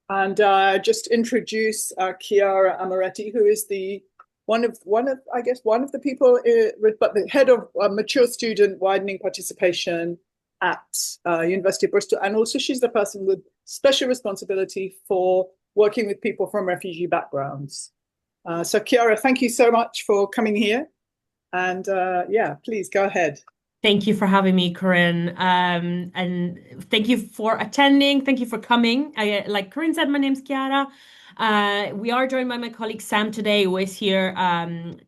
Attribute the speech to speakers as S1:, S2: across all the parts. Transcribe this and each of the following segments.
S1: And just introduce Chiara Amoretti, who is the one of I guess one of the people, but the head of mature student widening participation at University of Bristol, and also she's the person with special responsibility for working with people from refugee backgrounds. So Chiara, thank you so much for coming here, and yeah, please go ahead.
S2: Thank you for having me, Corinne. And thank you for attending. Thank you for coming. Like Corinne said, my name's Chiara. We are joined by my colleague Sam today, who is here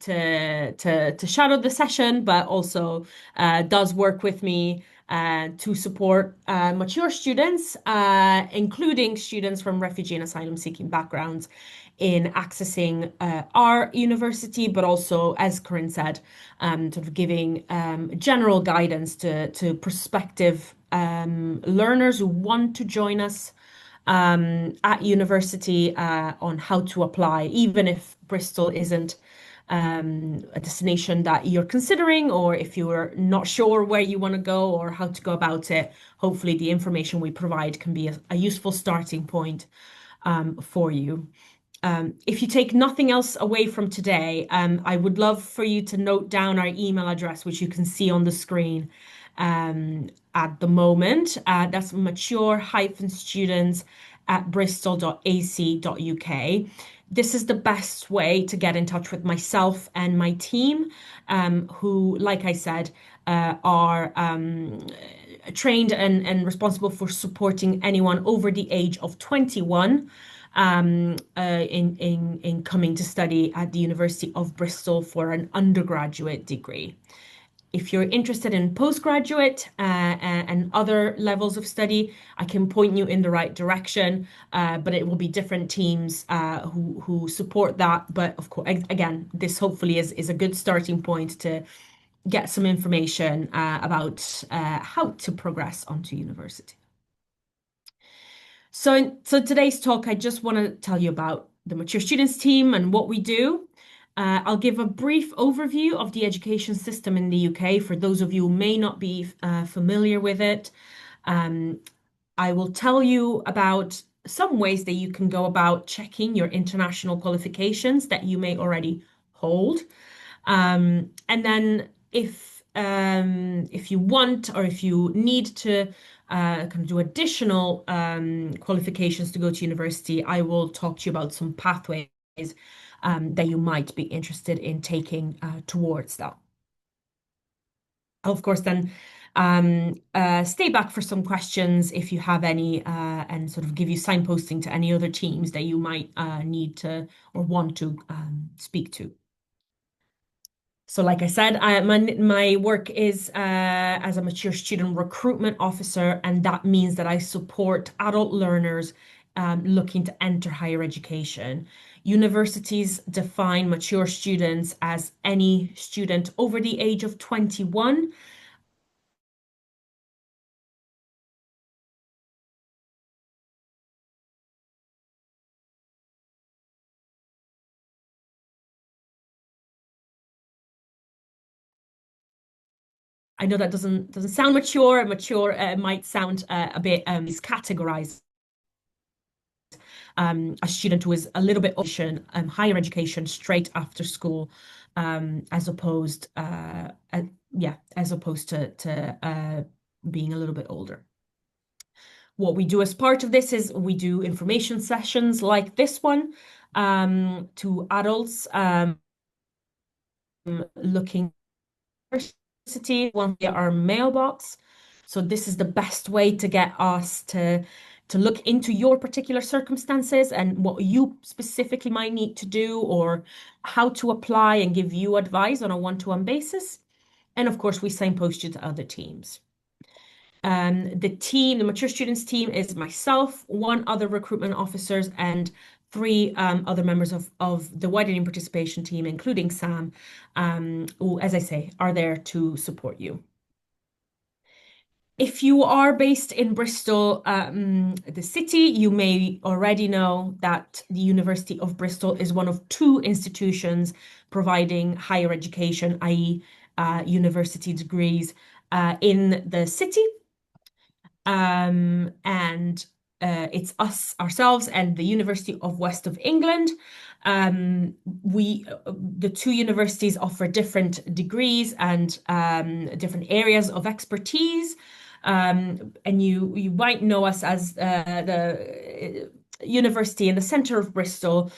S2: to shadow the session, but also does work with me to support mature students, including students from refugee and asylum seeking backgrounds in accessing our university, but also, as Corinne said, sort of giving general guidance to prospective learners who want to join us at university on how to apply, even if Bristol isn't a destination that you're considering, or if you're not sure where you want to go or how to go about it. Hopefully, the information we provide can be a useful starting point for you. If you take nothing else away from today, I would love for you to note down our email address, which you can see on the screen at the moment. That's mature-students at bristol.ac.uk. This is the best way to get in touch with myself and my team, who, like I said, are trained and responsible for supporting anyone over the age of 21 in coming to study at the University of Bristol for an undergraduate degree. If you're interested in postgraduate and other levels of study, I can point you in the right direction, but it will be different teams who support that. But of course, again, this hopefully is a good starting point to get some information about how to progress onto university. So today's talk, I just want to tell you about the Mature Students team and what we do. I'll give a brief overview of the education system in the UK for those of you who may not be familiar with it. Um, I will tell you about some ways that you can go about checking your international qualifications that you may already hold. And then if you want or if you need to kind of do additional qualifications to go to university, I will talk to you about some pathways that you might be interested in taking towards that. Of course, then stay back for some questions if you have any, and sort of give you signposting to any other teams that you might need to or want to speak to. So, like I said, my work is as a mature student recruitment officer, and that means that I support adult learners looking to enter higher education. Universities define mature students as any student over the age of 21. I know that doesn't sound mature. Mature might sound a bit is categorized a student who is a little bit higher education straight after school, as opposed as opposed to being a little bit older. What we do as part of this is we do information sessions like this one to adults looking for university via our mailbox. So this is the best way to get us to look into your particular circumstances and what you specifically might need to do or how to apply and give you advice on a one-to-one basis. And of course, we signpost you to other teams. The mature students team is myself, one other recruitment officers, and three other members of the widening participation team, including Sam, who, as I say, are there to support you. If you are based in Bristol, the city, you may already know that the University of Bristol is one of two institutions providing higher education, i.e., university degrees in the city. And it's us ourselves and the University of West of England. The two universities offer different degrees and different areas of expertise. And you might know us as the university in the center of Bristol,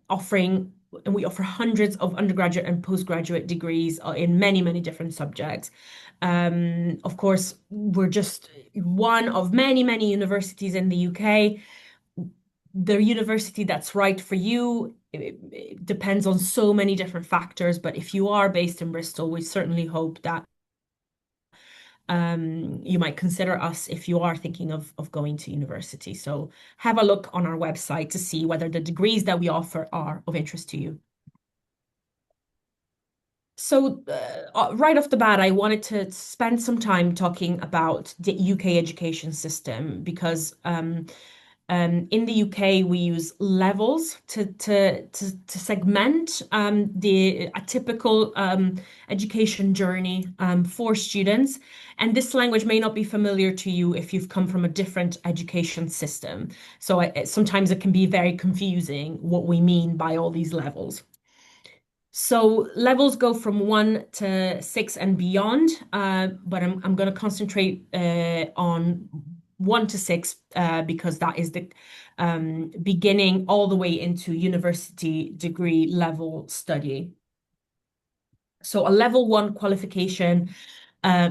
S2: offering and we offer hundreds of undergraduate and postgraduate degrees in many, many different subjects. Of course, we're just one of many, many universities in the UK. The university that's right for you, it depends on so many different factors. But if you are based in Bristol, we certainly hope that you might consider us if you are thinking of going to university. So have a look on our website to see whether the degrees that we offer are of interest to you. So, right off the bat, I wanted to spend some time talking about the UK education system because in the UK we use levels to segment a typical education journey for students. And this language may not be familiar to you if you've come from a different education system. So sometimes it can be very confusing what we mean by all these levels. So levels go from 1 to 6 and beyond, but I'm going to concentrate on 1 to 6 because that is the beginning all the way into university degree level study. So a level 1 qualification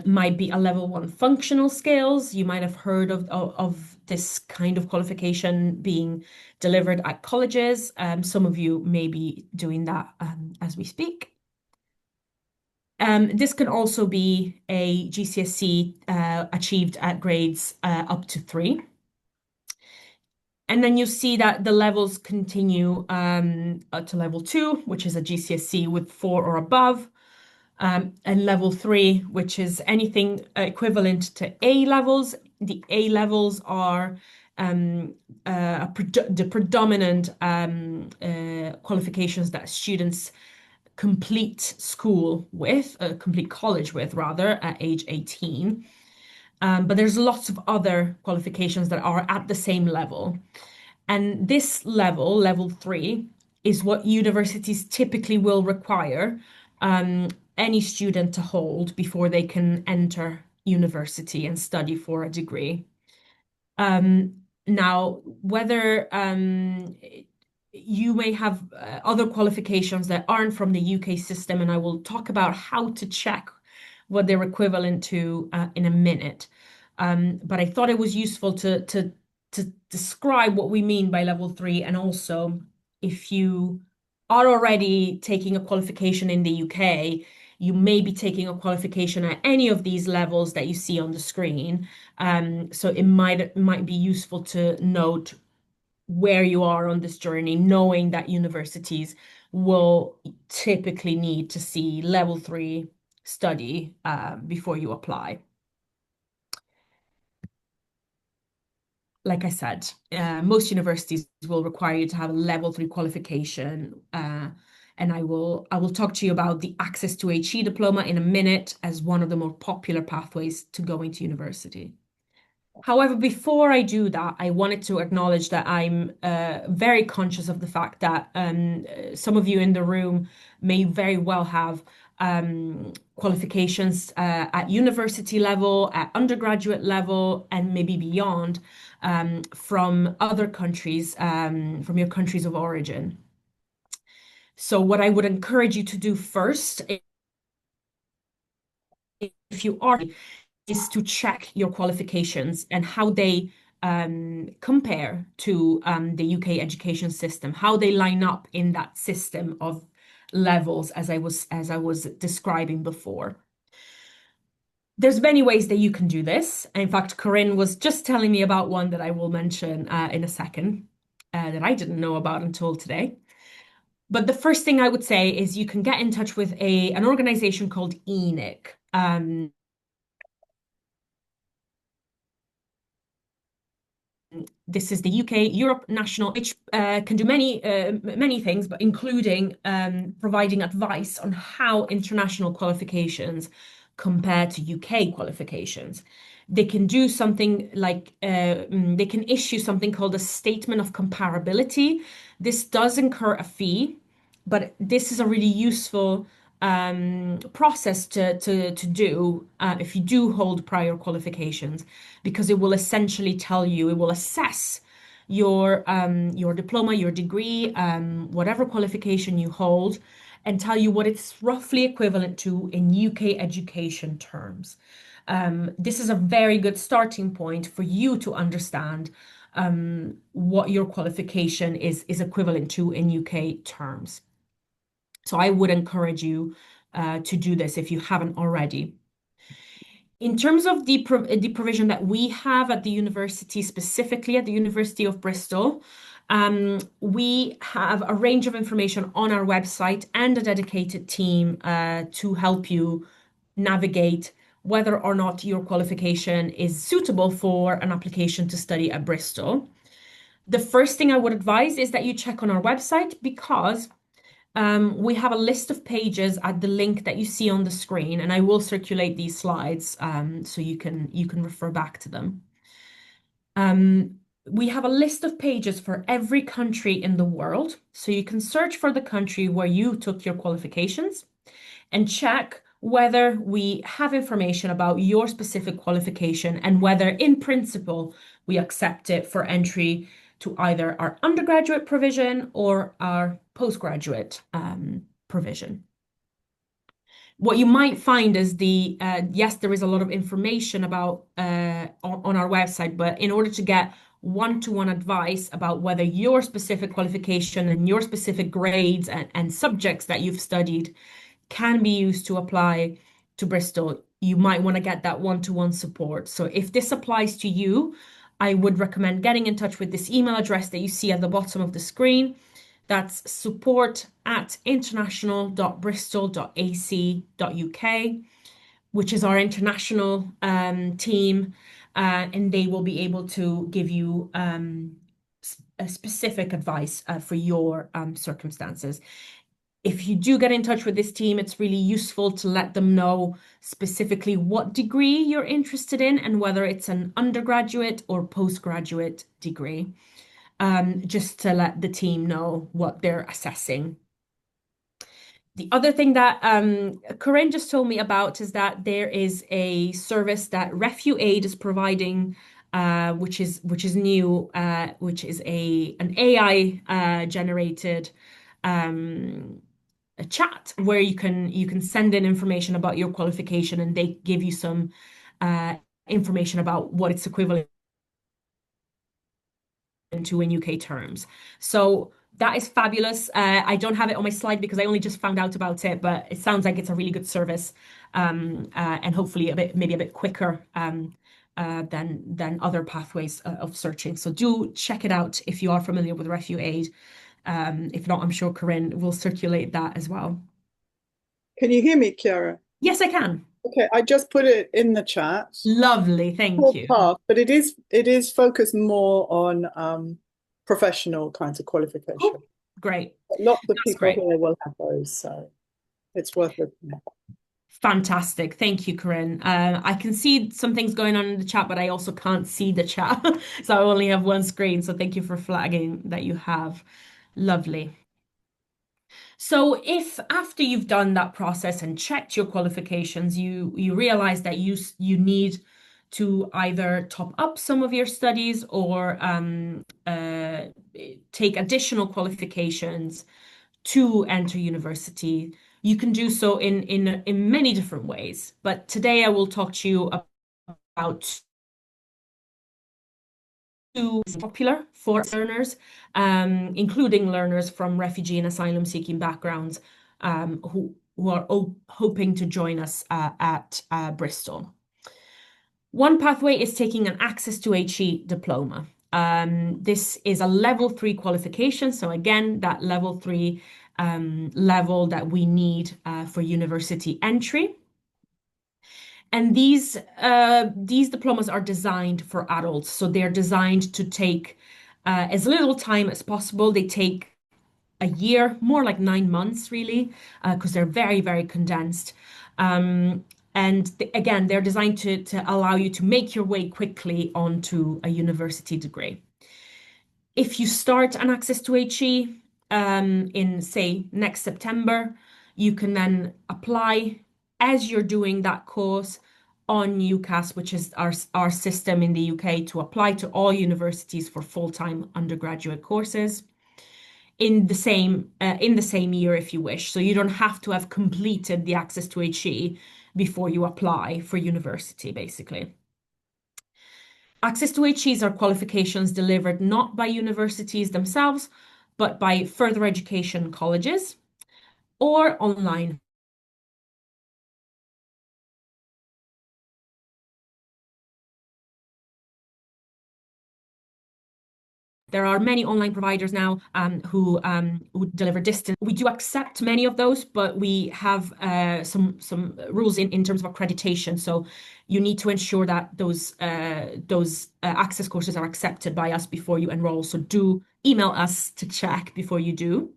S2: might be a level 1 functional skills. You might have heard of this kind of qualification being delivered at colleges. Some of you may be doing that as we speak. This can also be a GCSE achieved at grades up to 3. And then you see that the levels continue to level 2, which is a GCSE with 4 or above. And level 3, which is anything equivalent to A levels. The A levels are the predominant qualifications that students complete school with, complete college with, rather, at age 18. But there's lots of other qualifications that are at the same level. And this level, level 3, is what universities typically will require any student to hold before they can enter university and study for a degree. Now, whether you may have other qualifications that aren't from the UK system, and I will talk about how to check what they're equivalent to in a minute. But I thought it was useful to describe what we mean by level 3, and also if you are already taking a qualification in the UK, you may be taking a qualification at any of these levels that you see on the screen. So it might be useful to note where you are on this journey, knowing that universities will typically need to see level 3 study before you apply. Like I said, most universities will require you to have a level 3 qualification. And I will talk to you about the access to HE diploma in a minute as one of the more popular pathways to going to university. However, before I do that, I wanted to acknowledge that I'm very conscious of the fact that some of you in the room may very well have qualifications at university level, at undergraduate level, and maybe beyond from other countries, from your countries of origin. So what I would encourage you to do first, if you are, is to check your qualifications and how they compare to the UK education system, how they line up in that system of levels as I was describing before. There's many ways that you can do this. In fact, Corinne was just telling me about one that I will mention in a second that I didn't know about until today. But the first thing I would say is you can get in touch with an organization called ENIC. This is the UK Europe National, which can do many things, but including providing advice on how international qualifications compare to UK qualifications. They can do something like they can issue something called a statement of comparability. This does incur a fee, but this is a really useful process to do if you do hold prior qualifications, because it will essentially tell you, it will assess your diploma, your degree, whatever qualification you hold, and tell you what it's roughly equivalent to in UK education terms. This is a very good starting point for you to understand what your qualification is equivalent to in UK terms. So I would encourage you to do this if you haven't already. In terms of the provision that we have at the university, specifically at the University of Bristol, we have a range of information on our website and a dedicated team to help you navigate whether or not your qualification is suitable for an application to study at Bristol. The first thing I would advise is that you check on our website, because we have a list of pages at the link that you see on the screen, and I will circulate these slides so you can refer back to them. We have a list of pages for every country in the world, so you can search for the country where you took your qualifications and check whether we have information about your specific qualification and whether, in principle, we accept it for entry to either our undergraduate provision or our postgraduate provision. What you might find is yes, there is a lot of information about on our website, but in order to get one-to-one advice about whether your specific qualification and your specific grades and subjects that you've studied can be used to apply to Bristol, you might want to get that one-to-one support. So if this applies to you, I would recommend getting in touch with this email address that you see at the bottom of the screen. That's support@international.bristol.ac.uk, which is our international team, and they will be able to give you a specific advice for your circumstances. If you do get in touch with this team, it's really useful to let them know specifically what degree you're interested in and whether it's an undergraduate or postgraduate degree, just to let the team know what they're assessing. The other thing that Corinne just told me about is that there is a service that RefuAid is providing, which is new, which is an AI generated a chat where you can send in information about your qualification, and they give you some information about what it's equivalent to in UK terms. So that is fabulous. I don't have it on my slide because I only just found out about it, but it sounds like it's a really good service, and hopefully maybe a bit quicker than other pathways of searching. So do check it out if you are familiar with RefuAid. If not, I'm sure Corinne will circulate that as well.
S1: Can you hear me, Chiara?
S2: Yes, I can.
S1: Okay, I just put it in the chat.
S2: Lovely, thank
S1: Full
S2: you.
S1: path, but it is focused more on professional kinds of qualification.
S2: Oh, great.
S1: Lots of
S2: That's
S1: people
S2: great.
S1: here will have those, so it's worth looking at.
S2: Fantastic. Thank you, Corinne. I can see some things going on in the chat, but I also can't see the chat. So I only have one screen. So thank you for flagging that you have. Lovely. So if after you've done that process and checked your qualifications, you realize that you need to either top up some of your studies or take additional qualifications to enter university, you can do so in many different ways. But today I will talk to you about two popular for learners, including learners from refugee and asylum seeking backgrounds, who are hoping to join us at Bristol. One pathway is taking an Access to HE diploma. This is a level 3 qualification. So again, that level 3 level that we need for university entry. And these diplomas are designed for adults. So they're designed to take as little time as possible. They take a year, more like 9 months, really, because they're very, very condensed. And again, they're designed to allow you to make your way quickly onto a university degree. If you start an Access to HE in, say, next September, you can then apply as you're doing that course on UCAS, which is our system in the UK to apply to all universities for full-time undergraduate courses in the same year if you wish. So you don't have to have completed the Access to HE before you apply for university, basically. Access to HEs are qualifications delivered not by universities themselves, but by further education colleges or online. There are many online providers now who deliver distance. We do accept many of those, but we have some rules in terms of accreditation. So you need to ensure that those access courses are accepted by us before you enroll. So do email us to check before you do.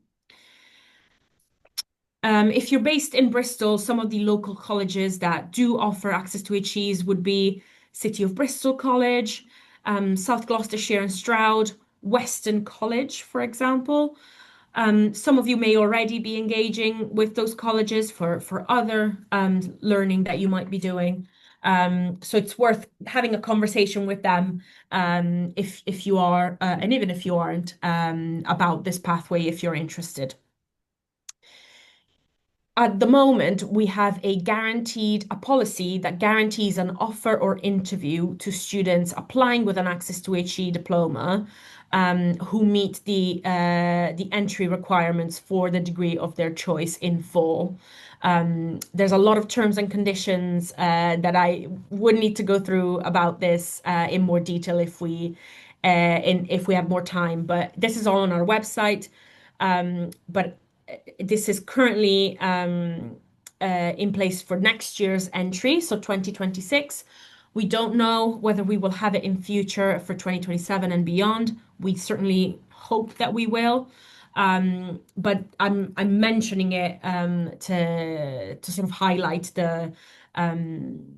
S2: If you're based in Bristol, some of the local colleges that do offer access to HEs would be City of Bristol College, South Gloucestershire and Stroud, Western College, for example. Some of you may already be engaging with those colleges for other learning that you might be doing. So it's worth having a conversation with them if you are, and even if you aren't, about this pathway if you're interested. At the moment, we have a policy that guarantees an offer or interview to students applying with an Access to HE diploma who meet the entry requirements for the degree of their choice in full. There's a lot of terms and conditions that I would need to go through about this in more detail if we have more time, but this is all on our website. But this is currently in place for next year's entry, so 2026. We don't know whether we will have it in future for 2027 and beyond. We certainly hope that we will. But I'm mentioning it to sort of highlight um,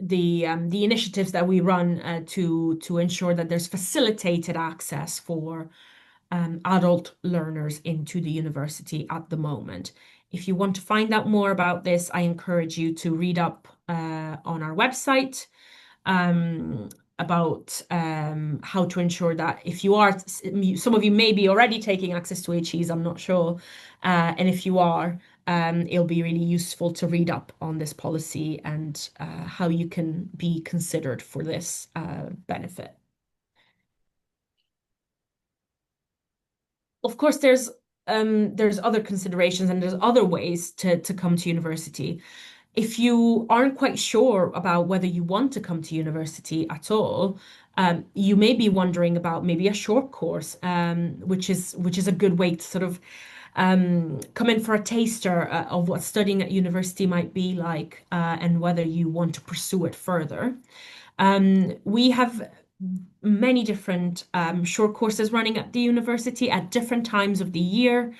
S2: the initiatives that we run to ensure that there's facilitated access for adult learners into the university at the moment. If you want to find out more about this, I encourage you to read up on our website about how to ensure that if you are, some of you may be already taking access to HEs, I'm not sure. And if you are, it'll be really useful to read up on this policy and how you can be considered for this benefit. Of course, there's other considerations and there's other ways to come to university. If you aren't quite sure about whether you want to come to university at all, you may be wondering about maybe a short course, which is a good way to sort of come in for a taster of what studying at university might be like, and whether you want to pursue it further. We have many different short courses running at the university at different times of the year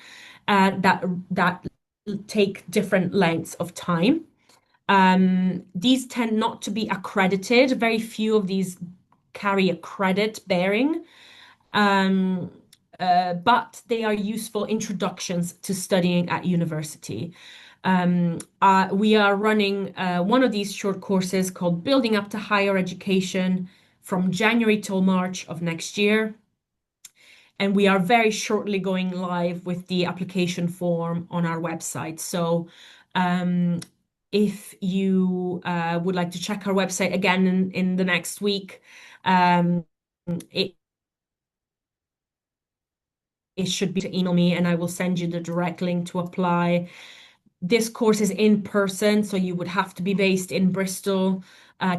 S2: that take different lengths of time. These tend not to be accredited. Very few of these carry a credit bearing, um, but they are useful introductions to studying at university. We are running one of these short courses called Building Up to Higher Education from January till March of next year. And we are very shortly going live with the application form on our website. So if you would like to check our website again in the next week, um, it, it should be to email me and I will send you the direct link to apply. This course is in person, so you would have to be based in Bristol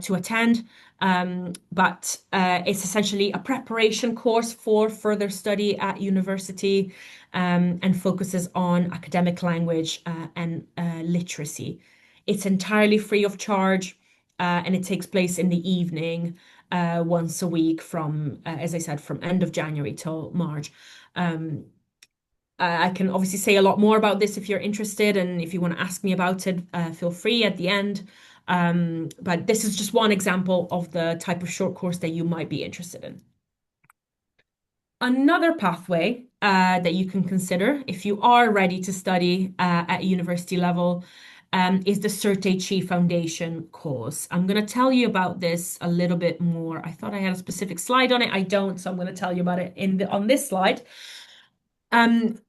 S2: to attend. But it's essentially a preparation course for further study at university and focuses on academic language and literacy. It's entirely free of charge and it takes place in the evening once a week from, as I said, from end of January till March. Um, I can obviously say a lot more about this if you're interested, and if you want to ask me about it, feel free at the end. But this is just one example of the type of short course that you might be interested in. Another pathway that you can consider if you are ready to study at university level is the CERT-HE Foundation course. I'm going to tell you about this a little bit more. I thought I had a specific slide on it. I don't, so I'm going to tell you about it on this slide. Um,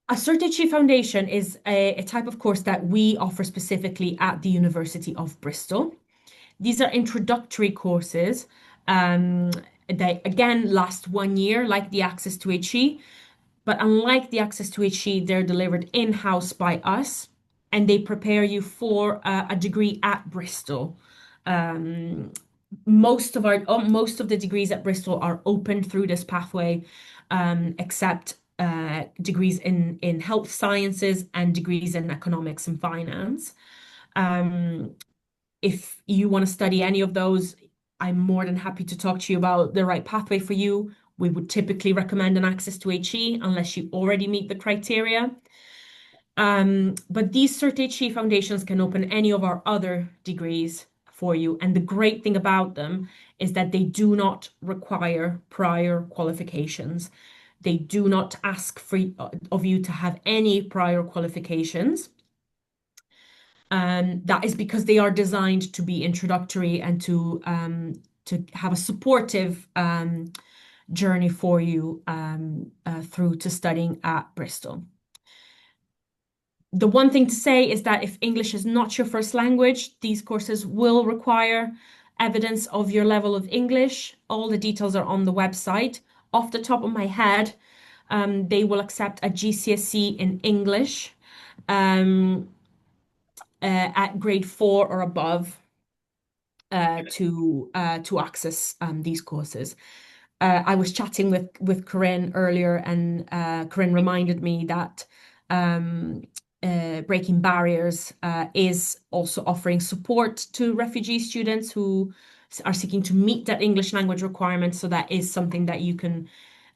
S2: a CERT-HE Foundation is a type of course that we offer specifically at the University of Bristol. These are introductory courses. They again last 1 year, like the Access to HE, but unlike the Access to HE, they're delivered in-house by us, and they prepare you for a degree at Bristol. Um, most of the degrees at Bristol are open through this pathway, except degrees in health sciences and degrees in economics and finance. Um, if you want to study any of those, I'm more than happy to talk to you about the right pathway for you. We would typically recommend an Access to HE unless you already meet the criteria. But these Cert HE foundations can open any of our other degrees for you. And the great thing about them is that they do not require prior qualifications. They do not ask of you to have any prior qualifications. That is because they are designed to be introductory and to have a supportive journey for you through to studying at Bristol. The one thing to say is that if English is not your first language, these courses will require evidence of your level of English. All the details are on the website. Off the top of my head, they will accept a GCSE in English um, at grade 4 or above to access these courses. I was chatting with Corinne earlier, and Corinne reminded me that Breaking Barriers is also offering support to refugee students who are seeking to meet that English language requirement. So that is something that you can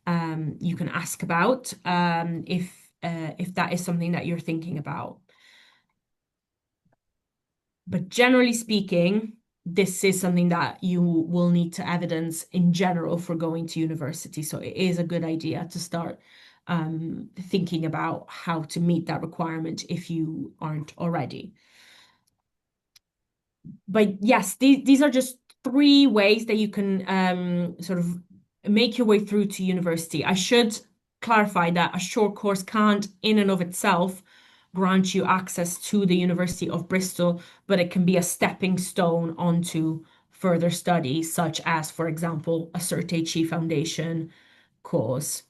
S2: ask about if that is something that you're thinking about. But generally speaking, this is something that you will need to evidence in general for going to university. So it is a good idea to start thinking about how to meet that requirement if you aren't already. But yes, these are just three ways that you can sort of make your way through to university. I should clarify that a short course can't, in and of itself, grant you access to the University of Bristol, but it can be a stepping stone onto further study, such as, for example, a Cert HE Foundation course.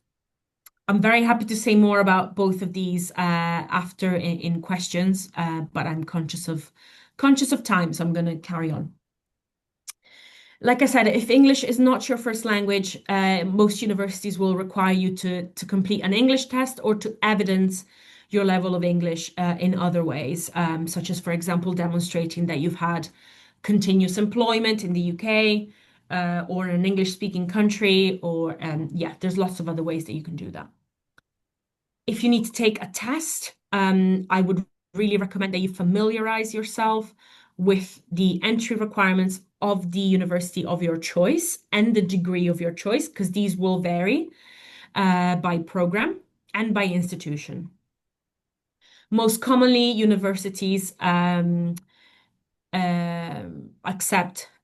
S2: I'm very happy to say more about both of these after in questions, but I'm conscious of time, so I'm going to carry on. Like I said, if English is not your first language, most universities will require you to complete an English test or to evidence your level of English in other ways, such as, for example, demonstrating that you've had continuous employment in the UK or in an English-speaking country, or yeah, there's lots of other ways that you can do that. If you need to take a test, I would really recommend that you familiarize yourself with the entry requirements of the university of your choice and the degree of your choice, because these will vary by program and by institution. Most commonly, universities accept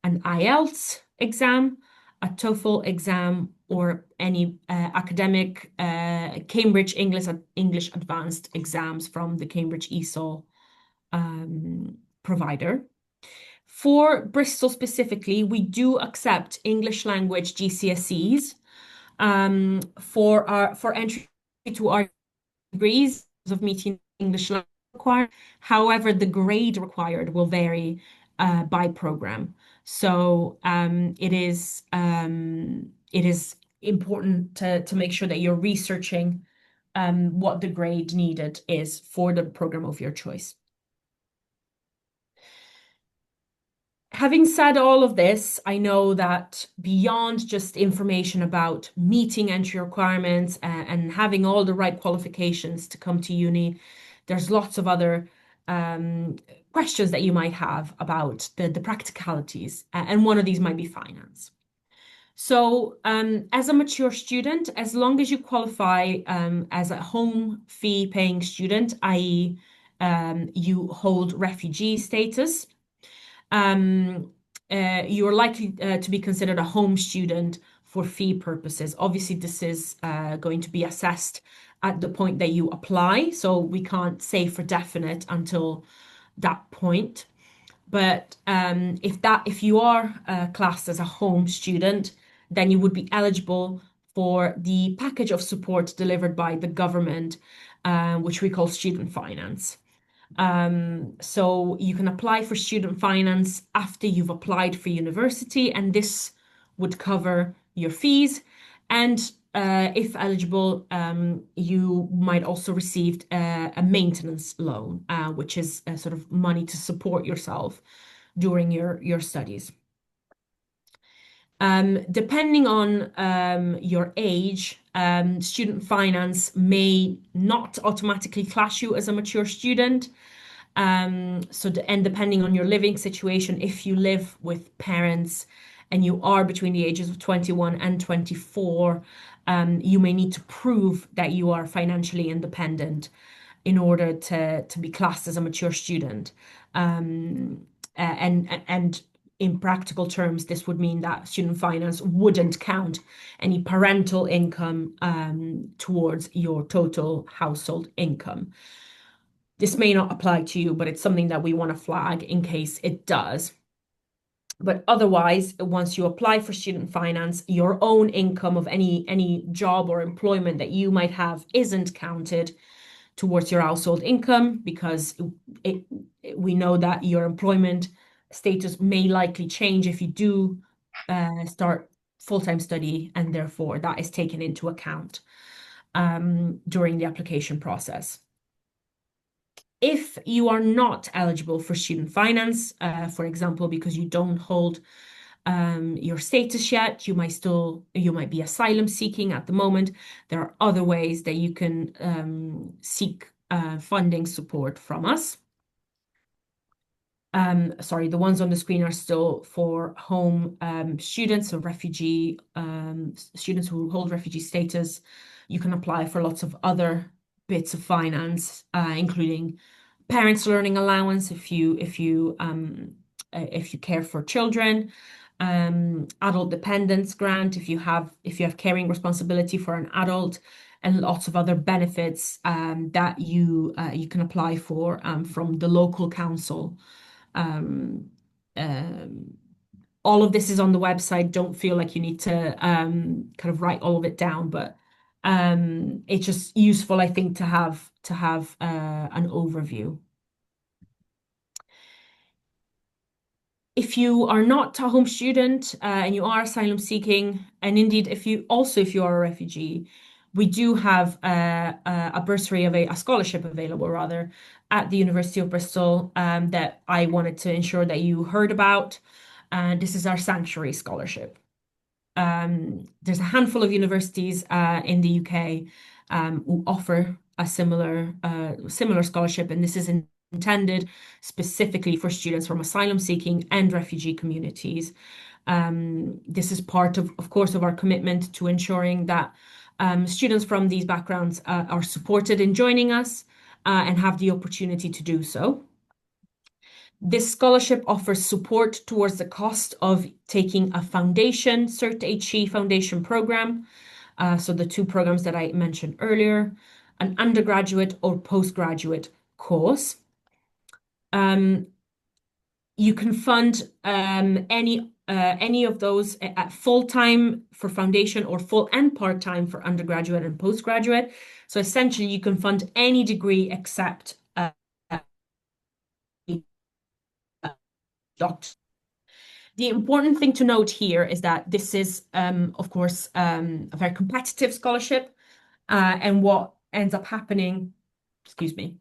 S2: an IELTS exam, a TOEFL exam, or any academic Cambridge English Advanced exams from the Cambridge ESOL provider. For Bristol specifically, we do accept English language GCSEs for entry to our degrees of meeting English language required. However, the grade required will vary by program. So it is important to make sure that you're researching what the grade needed is for the program of your choice. Having said all of this, I know that beyond just information about meeting entry requirements and having all the right qualifications to come to uni, there's lots of other um, questions that you might have about the practicalities, and one of these might be finance. So, as a mature student, as long as you qualify as a home fee paying student, i.e., you hold refugee status, um, you are likely to be considered a home student for fee purposes. Obviously, this is going to be assessed at the point that you apply, so we can't say for definite until that point. But if you are classed as a home student, then you would be eligible for the package of support delivered by the government, which we call student finance. So you can apply for student finance after you've applied for university, and this would cover your fees. And if eligible, you might also receive a maintenance loan, which is a sort of money to support yourself during your studies. Depending on your age, student finance may not automatically class you as a mature student. And depending on your living situation, if you live with parents and you are between the ages of 21 and 24, you may need to prove that you are financially independent in order to be classed as a mature student. And in practical terms, this would mean that student finance wouldn't count any parental income towards your total household income. This may not apply to you, but it's something that we want to flag in case it does. But otherwise, once you apply for student finance, your own income of any job or employment that you might have isn't counted towards your household income because it, we know that your employment status may likely change if you do start full-time study, and therefore that is taken into account during the application process. If you are not eligible for student finance, for example, because you don't hold your status yet, you might be asylum seeking at the moment. There are other ways that you can seek funding support from us. Sorry, the ones on the screen are still for home students, so refugee students who hold refugee status. You can apply for lots of other bits of finance, including parents' learning allowance if you care for children, adult dependence grant if you have caring responsibility for an adult, and lots of other benefits that you can apply for from the local council. Um, um, all of this is on the website. Don't feel like you need to kind of write all of it down, but it's just useful, I think, to have an overview. If you are not a home student and you are asylum seeking, and indeed if you are a refugee, we do have a bursary a scholarship available rather at the University of Bristol that I wanted to ensure that you heard about. This is our Sanctuary Scholarship. There's a handful of universities in the UK who offer a similar scholarship, and this is intended specifically for students from asylum seeking and refugee communities. This is part of course, of our commitment to ensuring that students from these backgrounds are supported in joining us and have the opportunity to do so. This scholarship offers support towards the cost of taking a foundation, Cert HE foundation program. So the two programs that I mentioned earlier, an undergraduate or postgraduate course. You can fund any of those at full time for foundation or full and part time for undergraduate and postgraduate. So essentially, you can fund any degree except doctor. The important thing to note here is that this is, of course, a very competitive scholarship, and what ends up happening, excuse me,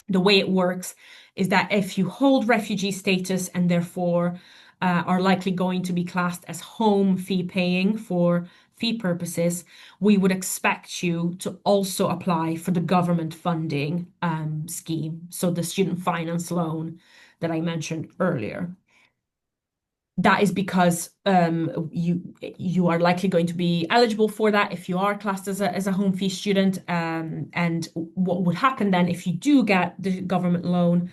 S2: The way it works is that if you hold refugee status and therefore are likely going to be classed as home fee paying for fee purposes, we would expect you to also apply for the government funding scheme, so the student finance loan that I mentioned earlier. That is because you are likely going to be eligible for that if you are classed as a home fee student. And what would happen then if you do get the government loan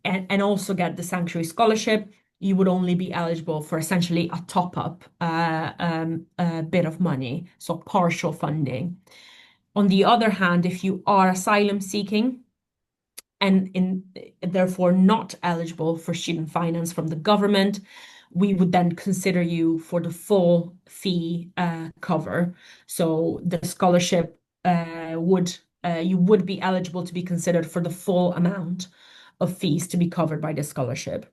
S2: and also get the sanctuary scholarship, you would only be eligible for essentially a top up bit of money, so partial funding. On the other hand, if you are asylum seeking, and therefore not eligible for student finance from the government, we would then consider you for the full fee cover. So the scholarship would you would be eligible to be considered for the full amount of fees to be covered by the scholarship.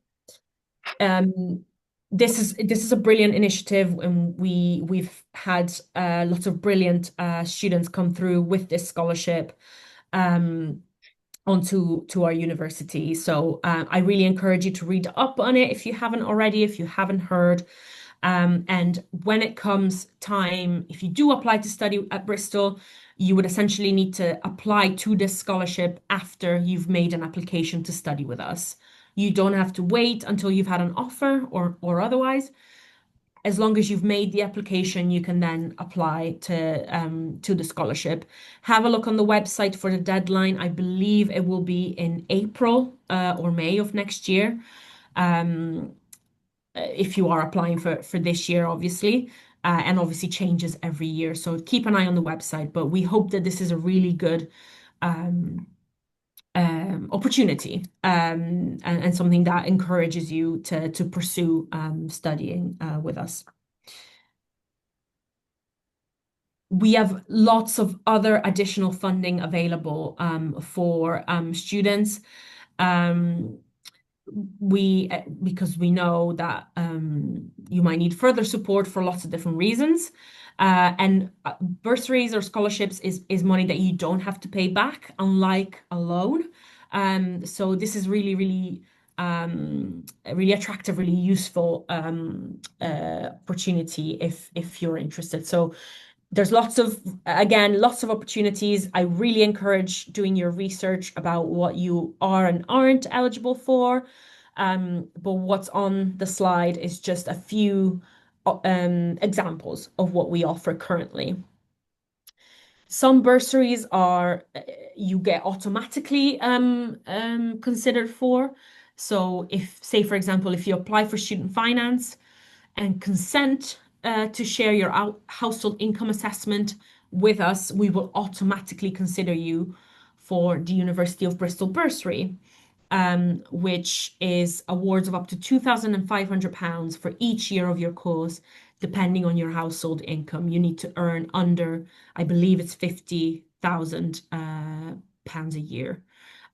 S2: Um, this is a brilliant initiative, and we've had lots of brilliant students come through with this scholarship. Um, onto to our university. So I really encourage you to read up on it if you haven't already, if you haven't heard. And when it comes time, if you do apply to study at Bristol, you would essentially need to apply to this scholarship after you've made an application to study with us. You don't have to wait until you've had an offer or otherwise. As long as you've made the application, you can then apply to the scholarship. Have a look on the website for the deadline. I believe it will be in April or May of next year. Um, if you are applying for this year, obviously, and obviously changes every year. So keep an eye on the website. But we hope that this is a really good um, opportunity and something that encourages you to pursue studying with us. We have lots of other additional funding available for students. Um, we because we know that you might need further support for lots of different reasons. And bursaries or scholarships is money that you don't have to pay back, unlike a loan. So this is really, really really attractive, really useful opportunity if you're interested. So there's lots of opportunities. I really encourage doing your research about what you are and aren't eligible for. But what's on the slide is just a few examples of what we offer currently. Some bursaries are you get automatically considered for. So if, say, for example, if you apply for student finance and consent to share your household income assessment with us, we will automatically consider you for the University of Bristol bursary, which is awards of up to £2,500 for each year of your course, depending on your household income. You need to earn under, I believe it's £50,000 pounds a year.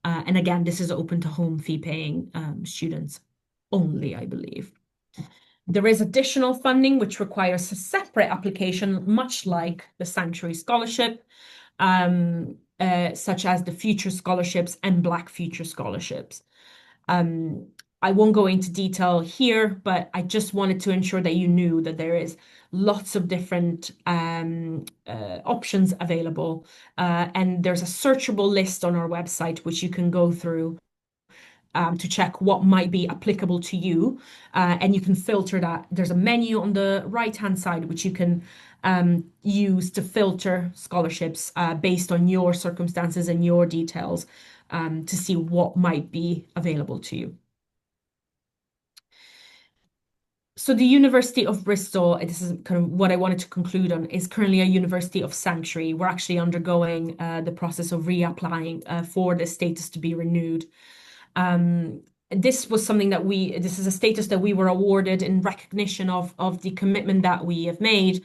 S2: And again, this is open to home fee paying students only, I believe. There is additional funding which requires a separate application, much like the Sanctuary Scholarship, such as the Future Scholarships and Black Future Scholarships. Um, I won't go into detail here, but I just wanted to ensure that you knew that there is lots of different options available. And there's a searchable list on our website, which you can go through to check what might be applicable to you. And you can filter that. There's a menu on the right-hand side, which you can use to filter scholarships based on your circumstances and your details to see what might be available to you. So the University of Bristol, this is kind of what I wanted to conclude on, is currently a university of sanctuary. We're actually undergoing the process of reapplying for the status to be renewed. This was something that this is a status that we were awarded in recognition of the commitment that we have made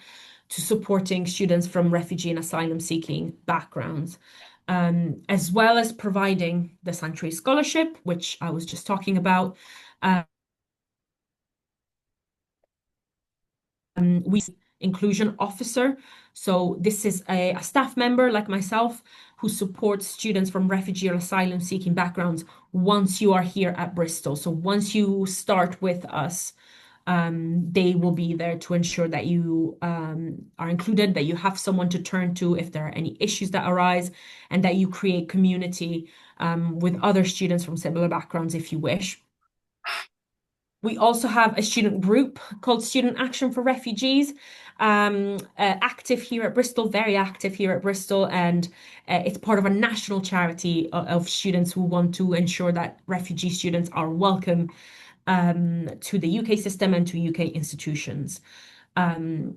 S2: to supporting students from refugee and asylum seeking backgrounds, as well as providing the Sanctuary Scholarship, which I was just talking about. We inclusion officer. So this is a staff member like myself who supports students from refugee or asylum seeking backgrounds once you are here at Bristol. So once you start with us, they will be there to ensure that you are included, that you have someone to turn to if there are any issues that arise, and that you create community with other students from similar backgrounds if you wish. We also have a student group called Student Action for Refugees, active here at Bristol, very active here at Bristol, and it's part of a national charity of students who want to ensure that refugee students are welcome to the UK system and to UK institutions. And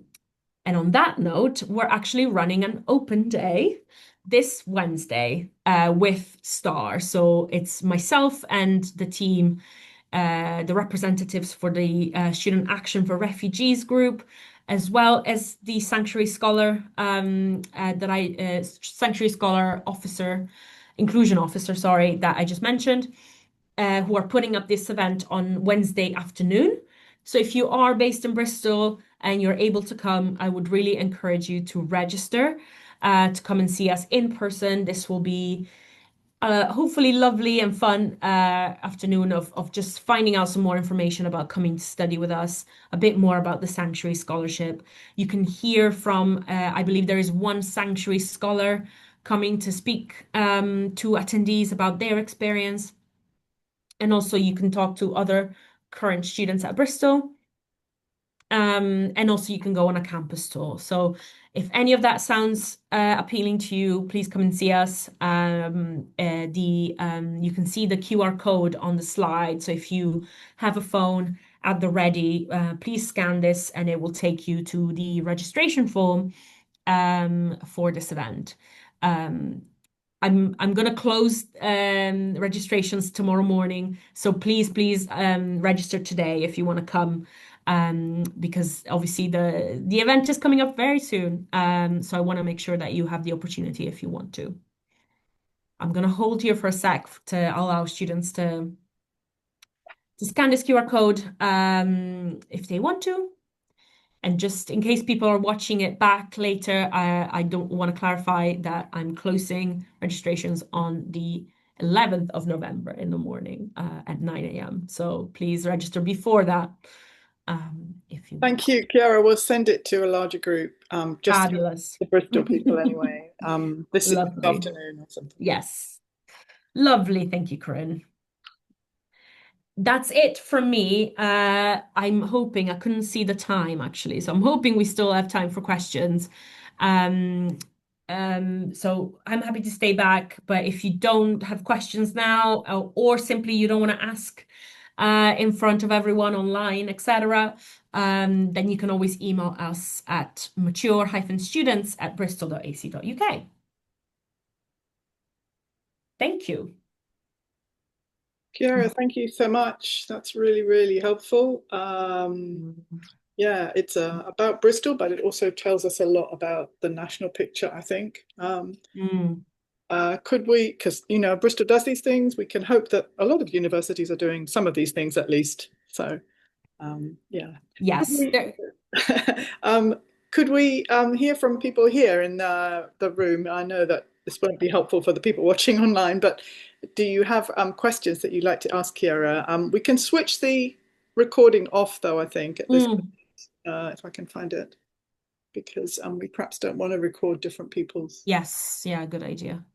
S2: on that note, we're actually running an open day this Wednesday with Star. So it's myself and the team, the representatives for the Student Action for Refugees group, as well as the Sanctuary Scholar Sanctuary Scholar officer, inclusion officer, sorry, that I just mentioned, who are putting up this event on Wednesday afternoon. So if you are based in Bristol and you're able to come, I would really encourage you to register to come and see us in person. This will be hopefully lovely and fun afternoon of just finding out some more information about coming to study with us, a bit more about the Sanctuary Scholarship. You can hear from, I believe there is one Sanctuary Scholar coming to speak to attendees about their experience. And also you can talk to other current students at Bristol. And also you can go on a campus tour. So if any of that sounds appealing to you, please come and see us. You can see the QR code on the slide. So if you have a phone at the ready, please scan this and it will take you to the registration form for this event. I'm gonna close registrations tomorrow morning, so please register today if you want to come, because obviously the event is coming up very soon. So I want to make sure that you have the opportunity if you want to. I'm gonna hold here for a sec to allow students to scan this QR code if they want to. And just in case people are watching it back later, I don't want to clarify that I'm closing registrations on the 11th of November in the morning at 9 a.m. So please register before that if you
S1: Thank
S2: want.
S1: you, Chiara. We'll send it to a larger group, just
S2: Fabulous.
S1: the Bristol people anyway. This
S2: Lovely.
S1: afternoon or something.
S2: Yes. Lovely. Thank you, Corinne. That's it from me. I'm hoping I couldn't see the time actually, so I'm hoping we still have time for questions. Um, so I'm happy to stay back, but if you don't have questions now, or simply you don't want to ask in front of everyone online, etc., then you can always email us at mature-students@bristol.ac.uk. Thank you.
S1: Chiara, thank you so much. That's really, really helpful. Yeah, it's about Bristol, but it also tells us a lot about the national picture, I think.
S2: Mm.
S1: Could we, because Bristol does these things, we can hope that a lot of universities are doing some of these things at least. So, yeah. Could
S2: Yes.
S1: we, um, could we hear from people here in the room? I know that this won't be helpful for the people watching online, but do you have questions that you'd like to ask Chiara? We can switch the recording off, though, I think, at this
S2: Mm.
S1: if I can find it, because we perhaps don't want to record different people's.
S2: Yes. Yeah, good idea.